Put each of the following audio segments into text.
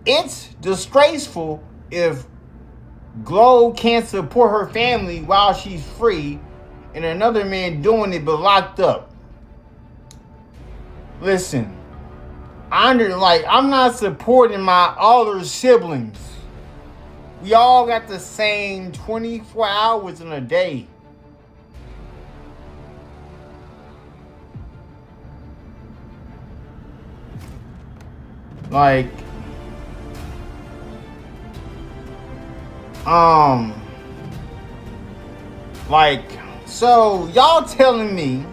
It's disgraceful if Glo can't support her family while she's free and another man doing it but locked up. Listen, I'm not supporting my other siblings. We all got the same 24 hours in a day. So y'all telling me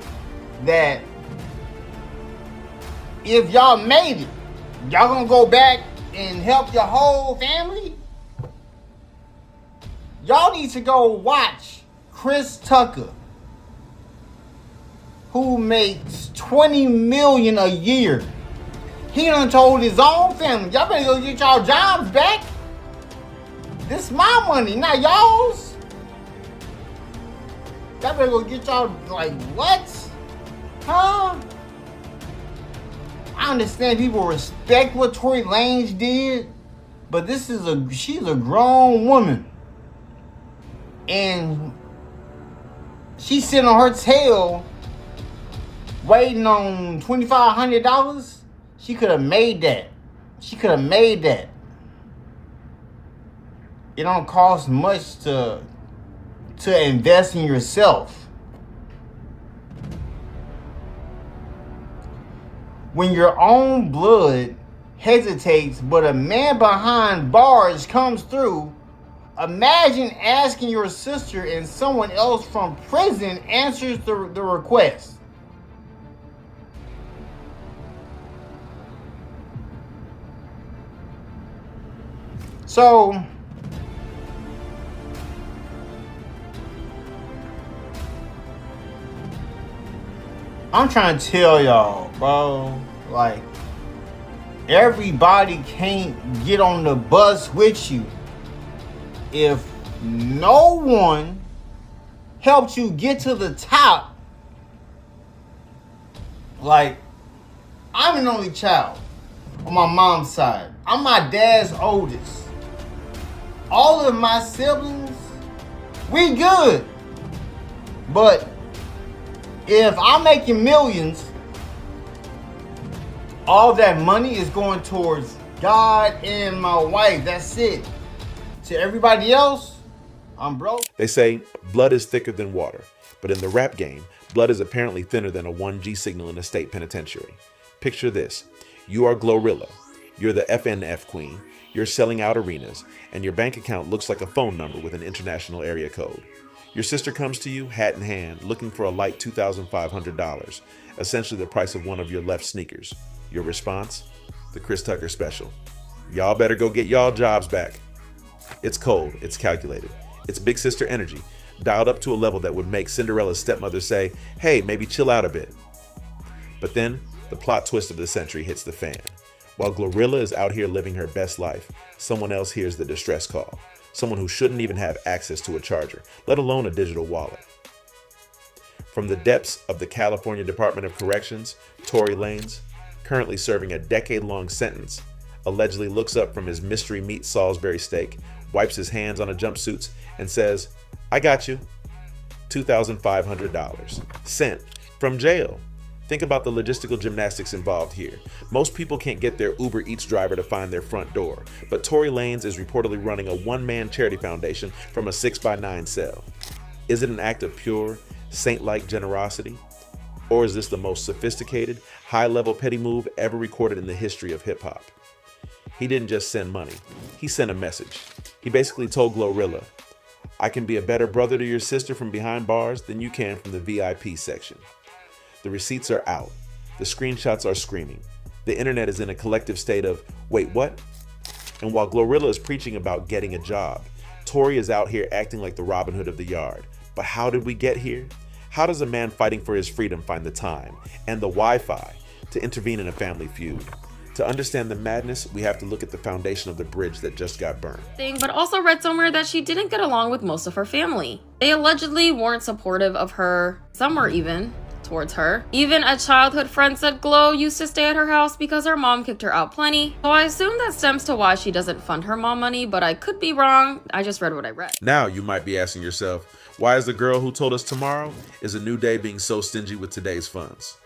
that if y'all made it, y'all gonna go back and help your whole family? Y'all need to go watch Chris Tucker, who makes $20 million a year. He done told his own family, y'all better go get y'all jobs back. This is my money, not y'all's. Y'all better go get y'all, what? Huh? I understand people respect what Tory Lanez did, but she's a grown woman. And she's sitting on her tail waiting on $2,500. She could have made that. It don't cost much to invest in yourself. When your own blood hesitates, but a man behind bars comes through, imagine asking your sister and someone else from prison answers the request. So, I'm trying to tell y'all, bro, everybody can't get on the bus with you if no one helped you get to the top. I'm an only child on my mom's side. I'm my dad's oldest. All of my siblings, we good. But if I'm making millions, all that money is going towards God and my wife. That's it. To everybody else, I'm broke. They say blood is thicker than water, but in the rap game, blood is apparently thinner than a 1G signal in a state penitentiary. Picture this. You are GloRilla. You're the FNF queen. You're selling out arenas, and your bank account looks like a phone number with an international area code. Your sister comes to you, hat in hand, looking for a light $2,500, essentially the price of one of your left sneakers. Your response? The Chris Tucker special. Y'all better go get y'all jobs back. It's cold, it's calculated. It's big sister energy, dialed up to a level that would make Cinderella's stepmother say, hey, maybe chill out a bit. But then, the plot twist of the century hits the fan. While GloRilla is out here living her best life, someone else hears the distress call. Someone who shouldn't even have access to a charger, let alone a digital wallet. From the depths of the California Department of Corrections, Tory Lanez, currently serving a decade-long sentence, allegedly looks up from his mystery meat Salisbury steak, wipes his hands on a jumpsuit, and says, I got you. $2,500. Sent from jail. Think about the logistical gymnastics involved here. Most people can't get their Uber Eats driver to find their front door, but Tory Lanez is reportedly running a one-man charity foundation from a 6x9 cell. Is it an act of pure, saint-like generosity? Or is this the most sophisticated, high-level petty move ever recorded in the history of hip-hop? He didn't just send money, he sent a message. He basically told GloRilla, I can be a better brother to your sister from behind bars than you can from the VIP section. The receipts are out. The screenshots are screaming. The internet is in a collective state of, wait, what? And while GloRilla is preaching about getting a job, Tory is out here acting like the Robin Hood of the yard. But how did we get here? How does a man fighting for his freedom find the time and the Wi-Fi to intervene in a family feud? To understand the madness, we have to look at the foundation of the bridge that just got burned. But also read somewhere that she didn't get along with most of her family. They allegedly weren't supportive of her. Some were even towards her. Even a childhood friend said Glo used to stay at her house because her mom kicked her out plenty. So I assume that stems to why she doesn't fund her mom money, but I could be wrong. I just read what I read. Now you might be asking yourself, why is the girl who told us tomorrow is a new day being so stingy with today's funds?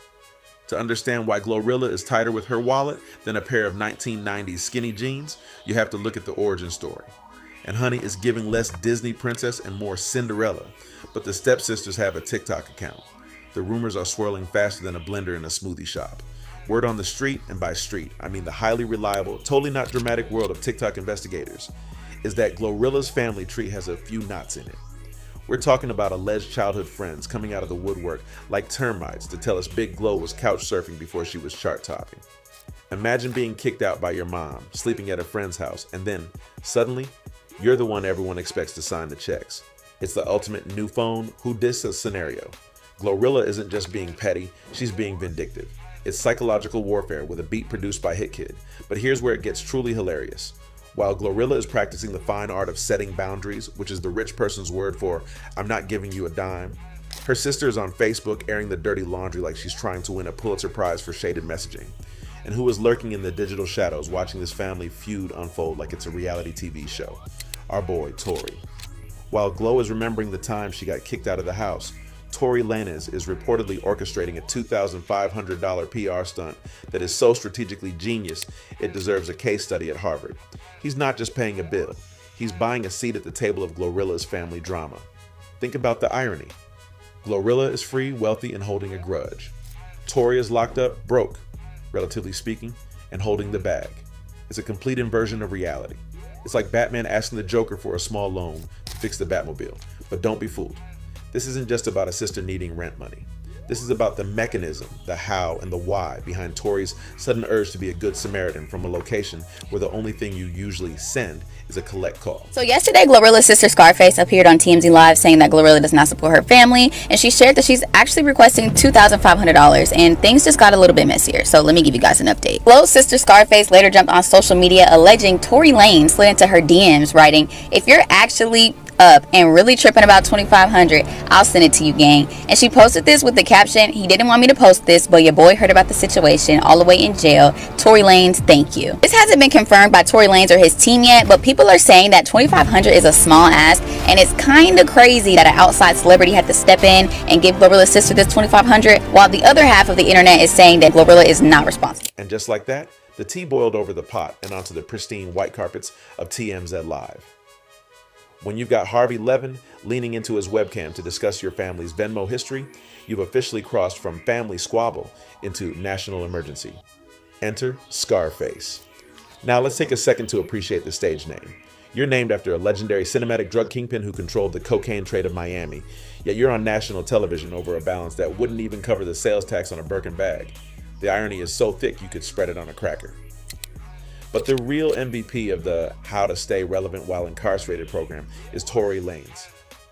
To understand why GloRilla is tighter with her wallet than a pair of 1990s skinny jeans, you have to look at the origin story. And honey is giving less Disney princess and more Cinderella, but the stepsisters have a TikTok account. The rumors are swirling faster than a blender in a smoothie shop. Word on the street, and by street, I mean the highly reliable, totally not dramatic world of TikTok investigators, is that GloRilla's family tree has a few knots in it. We're talking about alleged childhood friends coming out of the woodwork like termites to tell us Big Glo was couch surfing before she was chart topping. Imagine being kicked out by your mom, sleeping at a friend's house, and then, suddenly, you're the one everyone expects to sign the checks. It's the ultimate new phone, who dis us scenario. GloRilla isn't just being petty, she's being vindictive. It's psychological warfare with a beat produced by HitKid, but here's where it gets truly hilarious. While GloRilla is practicing the fine art of setting boundaries, which is the rich person's word for, I'm not giving you a dime, her sister is on Facebook airing the dirty laundry like she's trying to win a Pulitzer Prize for shaded messaging. And who is lurking in the digital shadows watching this family feud unfold like it's a reality TV show? Our boy, Tory. While Glo is remembering the time she got kicked out of the house, Tory Lanez is reportedly orchestrating a $2,500 PR stunt that is so strategically genius it deserves a case study at Harvard. He's not just paying a bill, he's buying a seat at the table of GloRilla's family drama. Think about the irony. GloRilla is free, wealthy, and holding a grudge. Tory is locked up, broke, relatively speaking, and holding the bag. It's a complete inversion of reality. It's like Batman asking the Joker for a small loan to fix the Batmobile, but don't be fooled. This isn't just about a sister needing rent money. This is about the mechanism, the how, and the why behind Tory's sudden urge to be a good Samaritan from a location where the only thing you usually send is a collect call. So yesterday, GloRilla's sister SCARFACE appeared on TMZ Live saying that GloRilla does not support her family, and she shared that she's actually requesting $2,500, and things just got a little bit messier. So let me give you guys an update. Glo's sister SCARFACE later jumped on social media alleging Tory Lanez slid into her DMs writing, "If you're actually up and really tripping about $2,500, I'll send it to you, gang." And she posted this with the caption, "He didn't want me to post this, but your boy heard about the situation all the way in jail. Tory Lanez, thank you." This hasn't been confirmed by Tory Lanez or his team yet, but people are saying that $2,500 is a small ask, and it's kind of crazy that an outside celebrity had to step in and give GloRilla's sister this $2,500, while the other half of the internet is saying that GloRilla is not responsible. And just like that, the tea boiled over the pot and onto the pristine white carpets of TMZ Live. When you've got Harvey Levin leaning into his webcam to discuss your family's Venmo history, you've officially crossed from family squabble into national emergency. Enter SCARFACE. Now let's take a second to appreciate the stage name. You're named after a legendary cinematic drug kingpin who controlled the cocaine trade of Miami, yet you're on national television over a balance that wouldn't even cover the sales tax on a Birkin bag. The irony is so thick you could spread it on a cracker. But the real MVP of the How to Stay Relevant While Incarcerated program is Tory Lanez.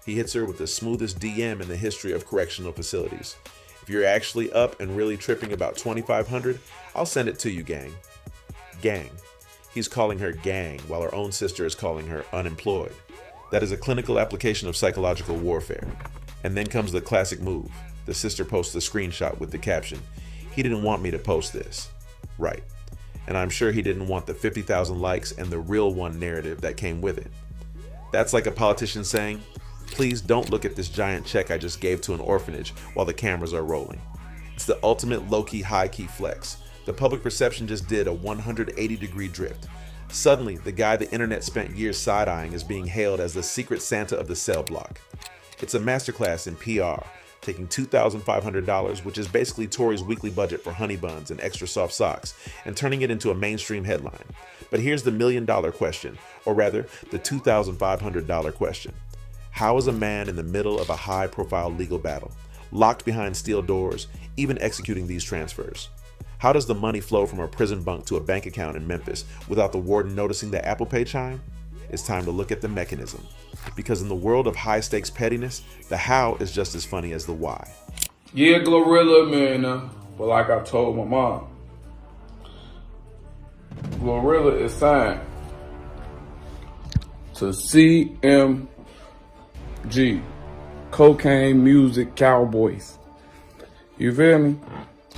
He hits her with the smoothest DM in the history of correctional facilities. If you're actually up and really tripping about $2,500, I'll send it to you, gang. Gang. He's calling her gang while her own sister is calling her unemployed. That is a clinical application of psychological warfare. And then comes the classic move. The sister posts a screenshot with the caption, "He didn't want me to post this." Right. And I'm sure he didn't want the 50,000 likes and the real one narrative that came with it. That's like a politician saying, "Please don't look at this giant check I just gave to an orphanage while the cameras are rolling." It's the ultimate low-key, high-key flex. The public perception just did a 180-degree drift. Suddenly, the guy the internet spent years side-eyeing is being hailed as the secret Santa of the cell block. It's a masterclass in PR, taking $2,500, which is basically Tory's weekly budget for honey buns and extra soft socks, and turning it into a mainstream headline. But here's the million-dollar question, or rather, the $2,500 question. How is a man in the middle of a high-profile legal battle, locked behind steel doors, even executing these transfers? How does the money flow from a prison bunk to a bank account in Memphis without the warden noticing the Apple Pay chime? It's time to look at the mechanism. Because in the world of high-stakes pettiness, the how is just as funny as the why. Yeah, GloRilla, man. But like I told my mom, GloRilla is signed to CMG, Cocaine Music Cowboys. You feel me?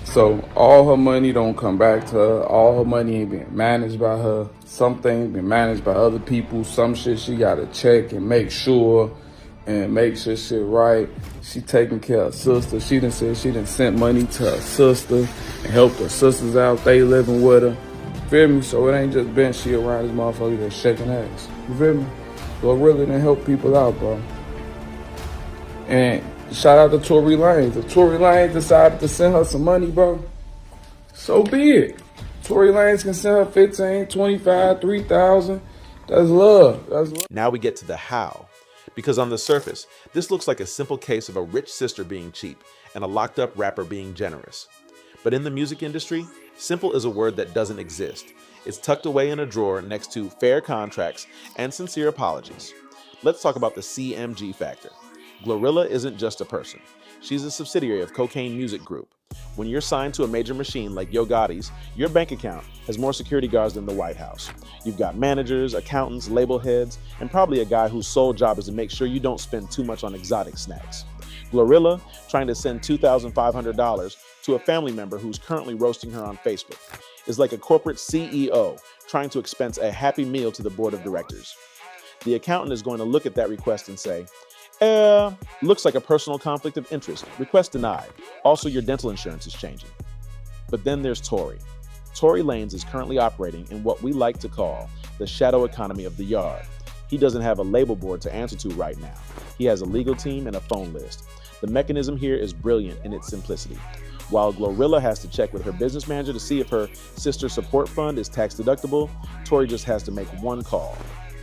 So all her money don't come back to her. All her money ain't being managed by her. Some things been managed by other people. Some shit she gotta check and make sure shit right. She taking care of her sister. She done said she done sent money to her sister and helped her sisters out. They living with her. Feel me? So it ain't just been she around this motherfucker that's shaking ass. You feel me? GloRilla done help people out, bro. And shout out to Tory Lanez. If Tory Lanez decided to send her some money, bro, so be it. Tory Lanez can send her 15, 25, 3,000. That's love. That's love. Now we get to the how. Because on the surface, this looks like a simple case of a rich sister being cheap and a locked up rapper being generous. But in the music industry, simple is a word that doesn't exist. It's tucked away in a drawer next to fair contracts and sincere apologies. Let's talk about the CMG factor. GloRilla isn't just a person. She's a subsidiary of Cocaine Music Group. When you're signed to a major machine like Yo Gotti's, your bank account has more security guards than the White House. You've got managers, accountants, label heads, and probably a guy whose sole job is to make sure you don't spend too much on exotic snacks. GloRilla trying to send $2,500 to a family member who's currently roasting her on Facebook is like a corporate CEO trying to expense a happy meal to the board of directors. The accountant is going to look at that request and say, looks like a personal conflict of interest. Request denied. Also, your dental insurance is changing. But then there's Tory. Tory Lanez is currently operating in what we like to call the shadow economy of the yard. He doesn't have a label board to answer to right now. He has a legal team and a phone list. The mechanism here is brilliant in its simplicity. While GloRilla has to check with her business manager to see if her sister support fund is tax deductible, Tory just has to make one call.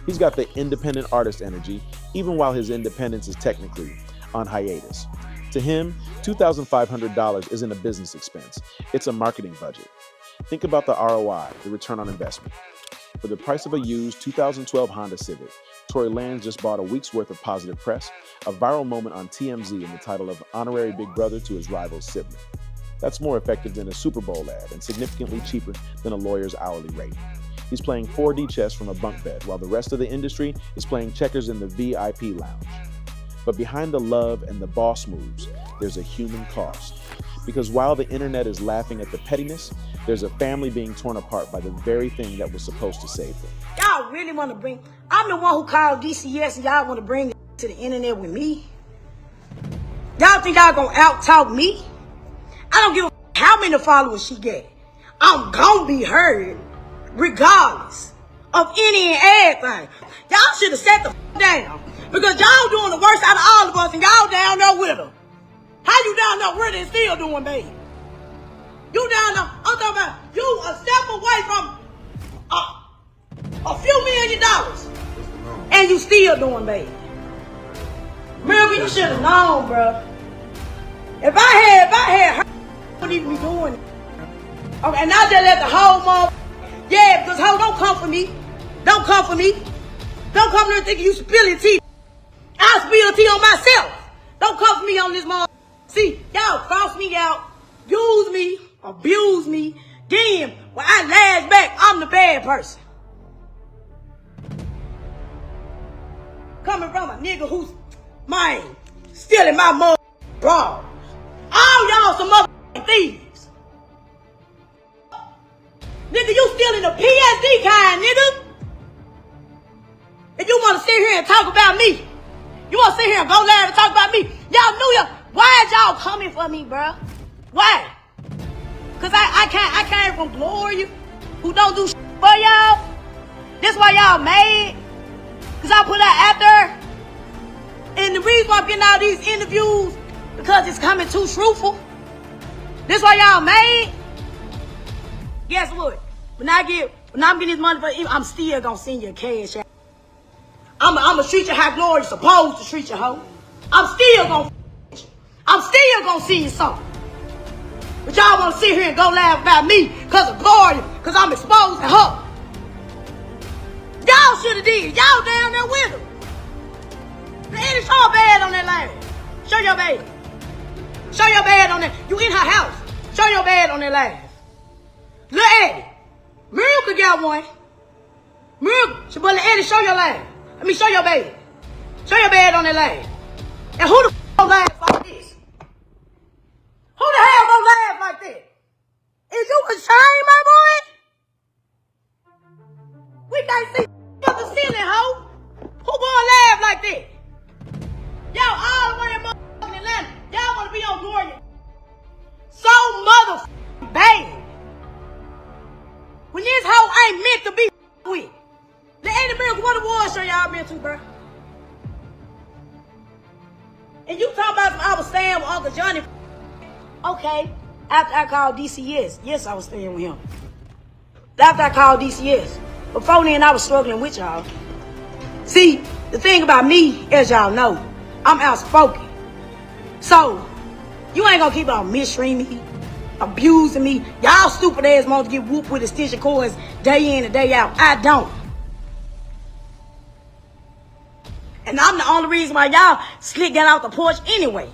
He's got the independent artist energy, even while his independence is technically on hiatus. To him, $2,500 isn't a business expense, it's a marketing budget. Think about the ROI, the return on investment. For the price of a used 2012 Honda Civic, Tory Lanez just bought a week's worth of positive press, a viral moment on TMZ in the title of Honorary Big Brother to his rival's sibling. That's more effective than a Super Bowl ad and significantly cheaper than a lawyer's hourly rate. He's playing 4D chess from a bunk bed while the rest of the industry is playing checkers in the VIP lounge. But behind the love and the boss moves, there's a human cost. Because while the internet is laughing at the pettiness, there's a family being torn apart by the very thing that was supposed to save them. Y'all really want to bring, I'm the one who called DCS and y'all want to bring it to the internet with me? Y'all think y'all gonna out-talk me? I don't give a how many followers she get. I'm gonna be heard regardless of any and everything. Y'all should have sat the down because y'all doing the worst out of all of us and y'all down there with her. How you down there with her and still doing bad? You down there, I'm talking about you a step away from a few $1 million and you still doing bad. Remember, you should have known, bro. If I had her, I wouldn't even be doing it. Okay, and I just let the whole mom. Yeah, because ho, don't come for me. Don't come for me. Don't come here thinking you spilling tea. I'll spill tea on myself. Don't come for me on this mom. See, y'all cross me out, use me, abuse me. Then, when I lash back, I'm the bad person. Coming from a nigga who's stealing my mother bra. All y'all some motherfucking thieves. Nigga, you stealing the PSD kind, nigga. And you want to sit here and talk about me. You want to sit here and go live and talk about me. Y'all knew y'all. Why is y'all coming for me, bro? Why? Because I came from Gloria, who don't do shit for y'all. This why y'all mad. Because I put her out there. And the reason why I'm getting all these interviews, because it's coming too truthful. This why y'all mad. Guess what? When I'm getting this money for you, I'm still gonna send you a cash out. I'm gonna treat you how Gloria's supposed to treat you, hoe. I'm still gonna send you something. But y'all wanna sit here and go laugh about me because of Gloria, because I'm exposing her. Y'all should have did. Y'all down there with her. The Eddie, show your bed on that live. Show your bed. Show your bed on that. You in her house. Show your bed on that live. Look Eddie. Miracle got one. Miracle. But Eddie, show your live. Let me show your bed. Show your bed on that live. And who the f*** live like this? Who the hell can't see but the ceiling, hoe. Who gonna laugh like that? Y'all all the way in motherfucking Atlanta. Y'all wanna be on Gloria. So motherfucking bad. When this hoe ain't meant to be with. The 80 Miracle What Awards show y'all been to, bro. And you talking about I was staying with Uncle Johnny. Okay. After I called DCS. Yes, I was staying with him. After I called DCS. Before then, I was struggling with y'all. See, the thing about me, as y'all know, I'm outspoken. So, you ain't gonna keep on mistreating me, abusing me. Y'all stupid ass want to get whooped with extension cords day in and day out. I don't. And I'm the only reason why y'all slick got out the porch anyway.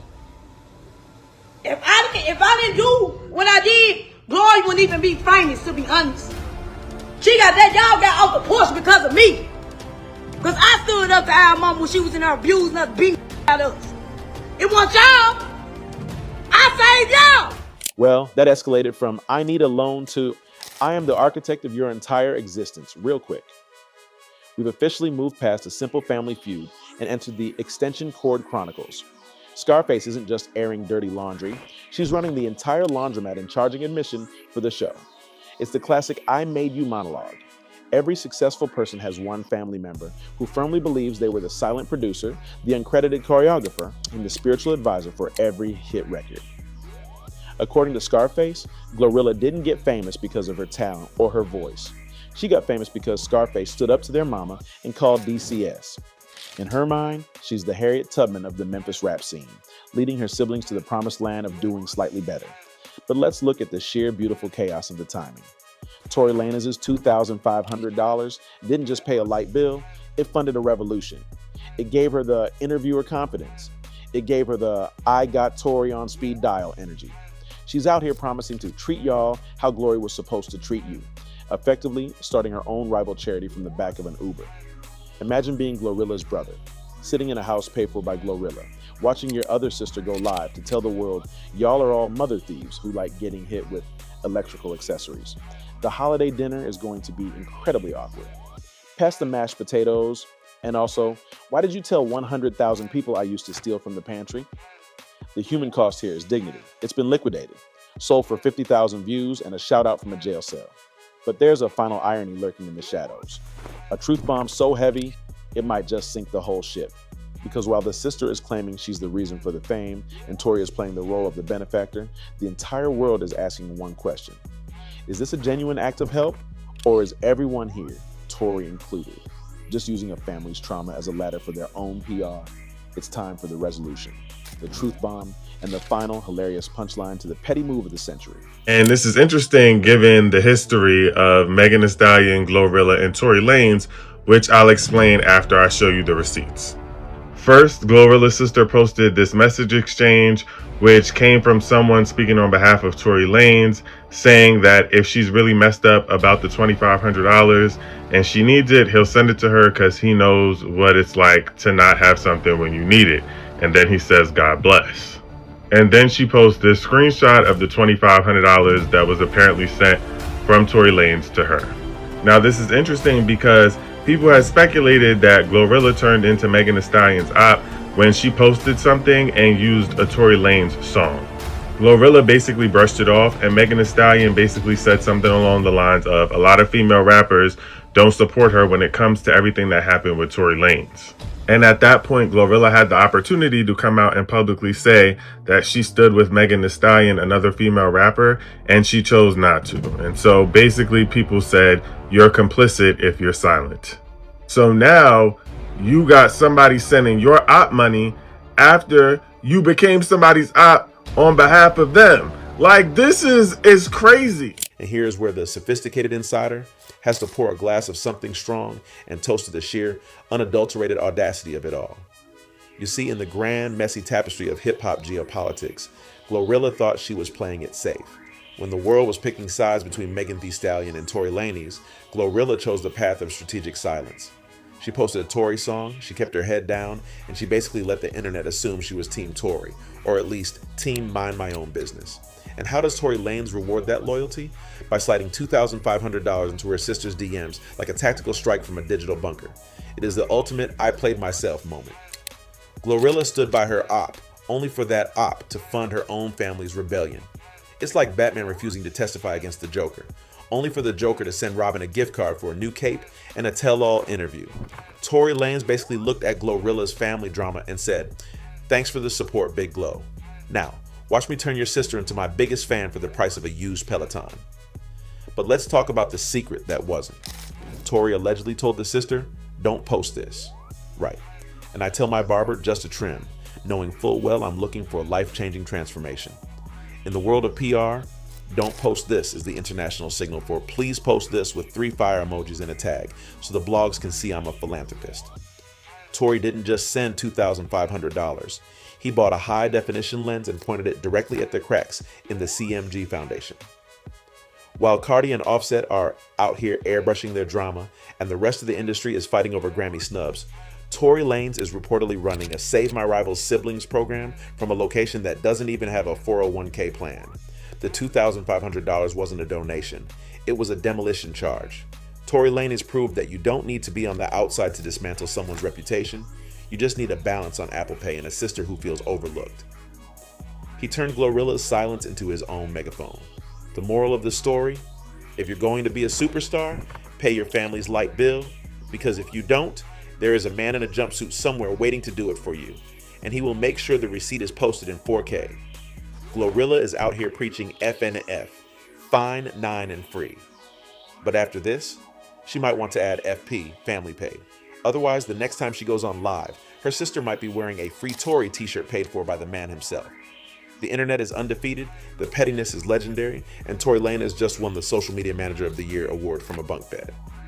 If I didn't do what I did, Glory wouldn't even be famous, to be honest. She got that, y'all got off the porch because of me. Because I stood up to our mom when she was in there abusing us, beating at us. It wasn't y'all. I saved y'all. Well, that escalated from I need a loan to I am the architect of your entire existence real quick. We've officially moved past a simple family feud and entered the extension Cord Chronicles. SCARFACE isn't just airing dirty laundry. She's running the entire laundromat and charging admission for the show. It's the classic I made you monologue. Every successful person has one family member who firmly believes they were the silent producer, the uncredited choreographer, and the spiritual advisor for every hit record. According to SCARFACE, GloRilla didn't get famous because of her talent or her voice. She got famous because SCARFACE stood up to their mama and called DCS. In her mind, she's the Harriet Tubman of the Memphis rap scene, leading her siblings to the promised land of doing slightly better. But let's look at the sheer beautiful chaos of the timing. Tory Lanez's $2,500 didn't just pay a light bill, it funded a revolution. It gave her the interviewer confidence. It gave her the I got Tory on speed dial energy. She's out here promising to treat y'all how Glory was supposed to treat you, effectively starting her own rival charity from the back of an Uber. Imagine being GloRilla's brother, sitting in a house paid for by GloRilla, watching your other sister go live to tell the world y'all are all mother thieves who like getting hit with electrical accessories. The holiday dinner is going to be incredibly awkward. Pass the mashed potatoes, and also, why did you tell 100,000 people I used to steal from the pantry? The human cost here is dignity. It's been liquidated, sold for 50,000 views and a shout out from a jail cell. But there's a final irony lurking in the shadows. A truth bomb so heavy, it might just sink the whole ship. Because while the sister is claiming she's the reason for the fame and Tory is playing the role of the benefactor, the entire world is asking one question. Is this a genuine act of help, or is everyone here, Tory included, just using a family's trauma as a ladder for their own PR? It's time for the resolution, the truth bomb, and the final hilarious punchline to the petty move of the century. And this is interesting given the history of Megan Thee Stallion, GloRilla, and Tory Lanez, which I'll explain after I show you the receipts. First, GloRilla's sister posted this message exchange, which came from someone speaking on behalf of Tory Lanez, saying that if she's really messed up about the $2,500 and she needs it, he'll send it to her because he knows what it's like to not have something when you need it. And then he says, God bless. And then she posts this screenshot of the $2,500 that was apparently sent from Tory Lanez to her. Now, this is interesting because people have speculated that GloRilla turned into Megan Thee Stallion's op when she posted something and used a Tory Lanez song. GloRilla basically brushed it off, and Megan Thee Stallion basically said something along the lines of a lot of female rappers don't support her when it comes to everything that happened with Tory Lanez. And at that point, GloRilla had the opportunity to come out and publicly say that she stood with Megan Thee Stallion, another female rapper, and she chose not to. And so basically people said, you're complicit if you're silent. So now you got somebody sending your op money after you became somebody's op on behalf of them. Like, this is crazy. And here's where the sophisticated insider has to pour a glass of something strong and toast to the sheer, unadulterated audacity of it all. You see, in the grand, messy tapestry of hip-hop geopolitics, GloRilla thought she was playing it safe. When the world was picking sides between Megan Thee Stallion and Tory Lanez, GloRilla chose the path of strategic silence. She posted a Tory song, she kept her head down, and she basically let the internet assume she was Team Tory, or at least Team Mind My Own Business. And how does Tory Lanez reward that loyalty? By sliding $2,500 into her sister's DMs like a tactical strike from a digital bunker. It is the ultimate I played myself moment. GloRilla stood by her op, only for that op to fund her own family's rebellion. It's like Batman refusing to testify against the Joker, only for the Joker to send Robin a gift card for a new cape and a tell-all interview. Tory Lanez basically looked at GloRilla's family drama and said, "Thanks for the support, Big Glo. Now, watch me turn your sister into my biggest fan for the price of a used Peloton." But let's talk about the secret that wasn't. Tory allegedly told the sister, "Don't post this." Right. And I tell my barber just to trim, knowing full well I'm looking for a life-changing transformation. In the world of PR, "don't post this" is the international signal for "please post this" with 3 fire emojis and a tag, so the blogs can see I'm a philanthropist. Tory didn't just send $2,500. He bought a high-definition lens and pointed it directly at the cracks in the CMG Foundation. While Cardi and Offset are out here airbrushing their drama and the rest of the industry is fighting over Grammy snubs, Tory Lanez is reportedly running a Save My Rival's Siblings program from a location that doesn't even have a 401k plan. The $2,500 wasn't a donation. It was a demolition charge. Tory Lanez proved that you don't need to be on the outside to dismantle someone's reputation. You just need a balance on Apple Pay and a sister who feels overlooked. He turned GloRilla's silence into his own megaphone. The moral of the story: if you're going to be a superstar, pay your family's light bill, because if you don't, there is a man in a jumpsuit somewhere waiting to do it for you, and he will make sure the receipt is posted in 4K. GloRilla is out here preaching FNF, fine, 9, and free. But after this, she might want to add FP, family paid. Otherwise, the next time she goes on live, her sister might be wearing a Free Tory t-shirt paid for by the man himself. The internet is undefeated, the pettiness is legendary, and Tory Lanez just won the Social Media Manager of the Year award from a bunk bed.